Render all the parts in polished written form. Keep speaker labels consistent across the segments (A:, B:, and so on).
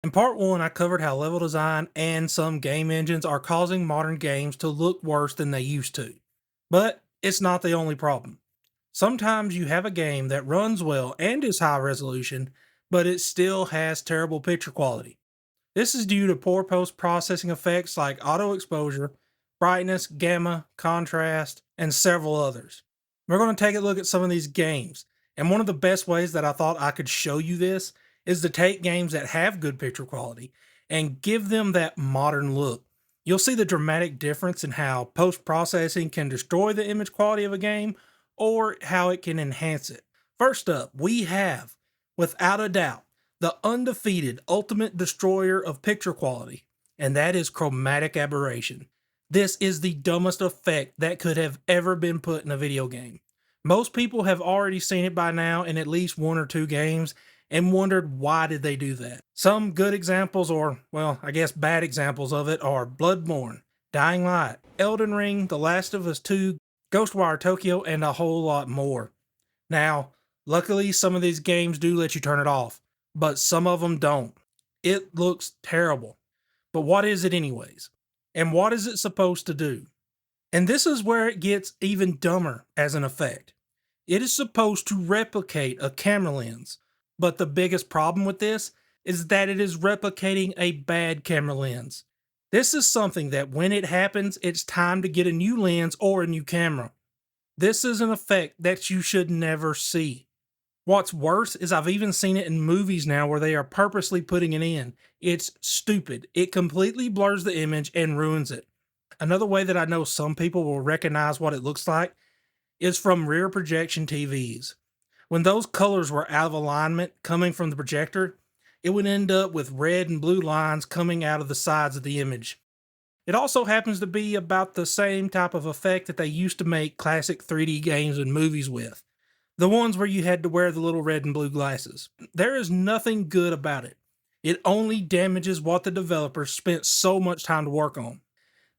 A: In part 1, I covered how level design and some game engines are causing modern games to look worse than they used to. But it's not the only problem. Sometimes you have a game that runs well and is high resolution, but it still has terrible picture quality. This is due to poor post processing effects like auto exposure, brightness, gamma, contrast, and several others. We're going to take a look at some of these games, and one of the best ways that I thought I could show you this is to take games that have good picture quality and give them that modern look. You'll see the dramatic difference in how post processing can destroy the image quality of a game or how it can enhance it. First up, we have, without a doubt, the undefeated ultimate destroyer of picture quality, and that is chromatic aberration. This is the dumbest effect that could have ever been put in a video game. Most people have already seen it by now in at least one or two games and wondered why did they do that. Some good examples, or well, I guess bad examples of it, are Bloodborne, Dying Light, Elden Ring, The Last of Us 2, Ghostwire Tokyo, and a whole lot more. Now, luckily some of these games do let you turn it off, but some of them don't. It looks terrible. But what is it anyways? And what is it supposed to do? And this is where it gets even dumber as an effect. It is supposed to replicate a camera lens, but the biggest problem with this is that it is replicating a bad camera lens. This is something that when it happens, it's time to get a new lens or a new camera. This is an effect that you should never see. What's worse is I've even seen it in movies now where they are purposely putting it in. It's stupid. It completely blurs the image and ruins it. Another way that I know some people will recognize what it looks like is from rear projection TVs. When those colors were out of alignment coming from the projector, it would end up with red and blue lines coming out of the sides of the image. It also happens to be about the same type of effect that they used to make classic 3D games and movies with. The ones where you had to wear the little red and blue glasses. There is nothing good about it. It only damages what the developers spent so much time to work on.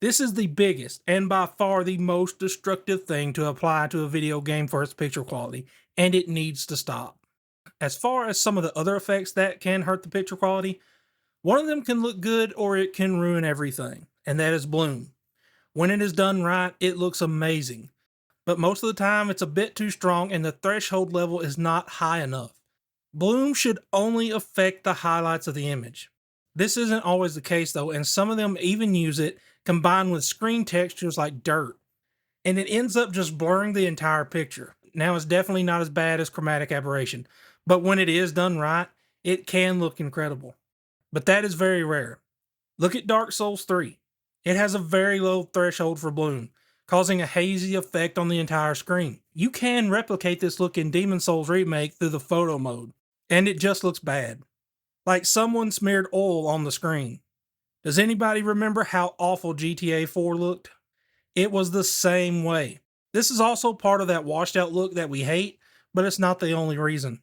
A: This is the biggest and by far the most destructive thing to apply to a video game for its picture quality, and it needs to stop. As far as some of the other effects that can hurt the picture quality, one of them can look good or it can ruin everything, and that is bloom. When it is done right, it looks amazing, but most of the time it's a bit too strong and the threshold level is not high enough. Bloom should only affect the highlights of the image. This isn't always the case though, and some of them even use it combined with screen textures like dirt, and it ends up just blurring the entire picture. Now, it's definitely not as bad as chromatic aberration, but when it is done right, it can look incredible. But that is very rare. Look at Dark Souls 3. It has a very low threshold for bloom, causing a hazy effect on the entire screen. You can replicate this look in Demon Souls Remake through the photo mode, and it just looks bad. Like someone smeared oil on the screen. Does anybody remember how awful GTA 4 looked? It was the same way. This is also part of that washed out look that we hate, but it's not the only reason.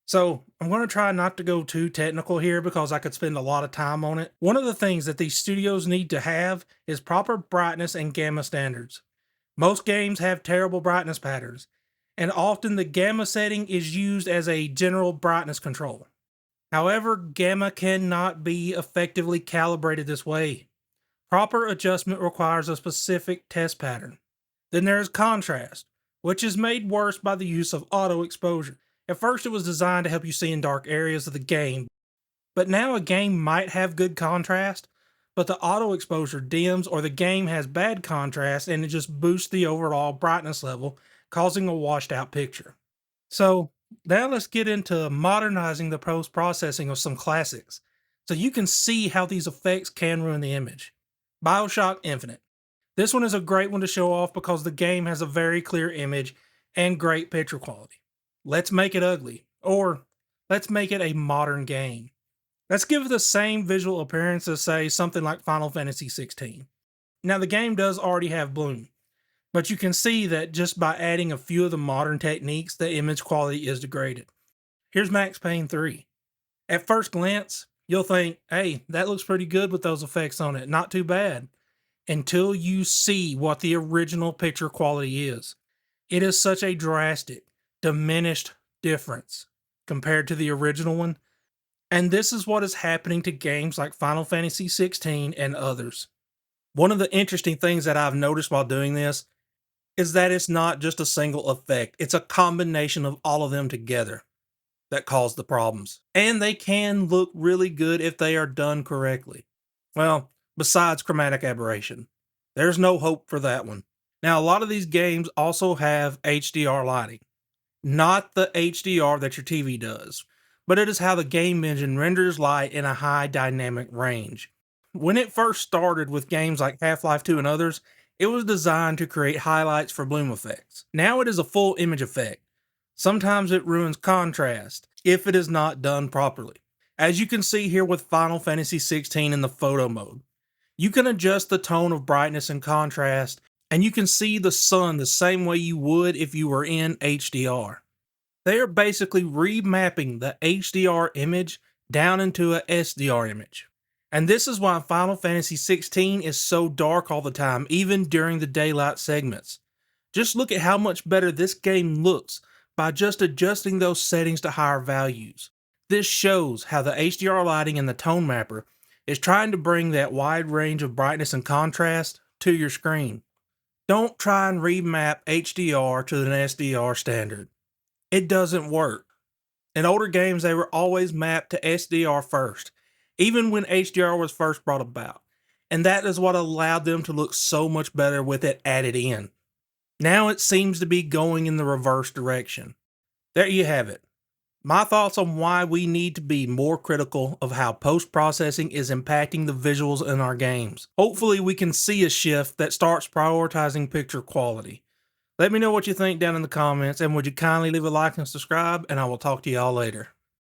A: So I'm going to try not to go too technical here because I could spend a lot of time on it. One of the things that these studios need to have is proper brightness and gamma standards. Most games have terrible brightness patterns, and often the gamma setting is used as a general brightness control. However, gamma cannot be effectively calibrated this way. Proper adjustment requires a specific test pattern. Then there is contrast, which is made worse by the use of auto exposure. At first it was designed to help you see in dark areas of the game, but now a game might have good contrast, but the auto exposure dims or the game has bad contrast and it just boosts the overall brightness level, causing a washed out picture. So now let's get into modernizing the post-processing of some classics, so you can see how these effects can ruin the image. BioShock Infinite. This one is a great one to show off because the game has a very clear image and great picture quality. Let's make it ugly, or let's make it a modern game. Let's give it the same visual appearance as, say, something like Final Fantasy 16. Now the game does already have bloom, but you can see that just by adding a few of the modern techniques, the image quality is degraded. Here's Max Payne 3. At first glance, you'll think, hey, that looks pretty good with those effects on it, not too bad, until you see what the original picture quality is. It is such a drastic, diminished difference compared to the original one. And this is what is happening to games like Final Fantasy 16 and others. One of the interesting things that I've noticed while doing this is that it's not just a single effect, it's a combination of all of them together that cause the problems. And they can look really good if they are done correctly. Well, besides Chromatic Aberration. There's no hope for that one. Now, a lot of these games also have HDR lighting. Not the HDR that your TV does, but it is how the game engine renders light in a high dynamic range. When it first started with games like Half-Life 2 and others, it was designed to create highlights for bloom effects. Now it is a full image effect. Sometimes it ruins contrast if it is not done properly. As you can see here with Final Fantasy 16 in the photo mode, you can adjust the tone of brightness and contrast, and you can see the sun the same way you would if you were in HDR. They are basically remapping the HDR image down into a SDR image. And this is why Final Fantasy 16 is so dark all the time, even during the daylight segments. Just look at how much better this game looks by just adjusting those settings to higher values. This shows how the HDR lighting and the tone mapper is trying to bring that wide range of brightness and contrast to your screen. Don't try and remap HDR to an SDR standard. It doesn't work. In older games, they were always mapped to SDR first, even when HDR was first brought about. And that is what allowed them to look so much better with it added in. Now it seems to be going in the reverse direction. There you have it. My thoughts on why we need to be more critical of how post-processing is impacting the visuals in our games. Hopefully we can see a shift that starts prioritizing picture quality. Let me know what you think down in the comments, and would you kindly leave a like and subscribe, and I will talk to y'all later.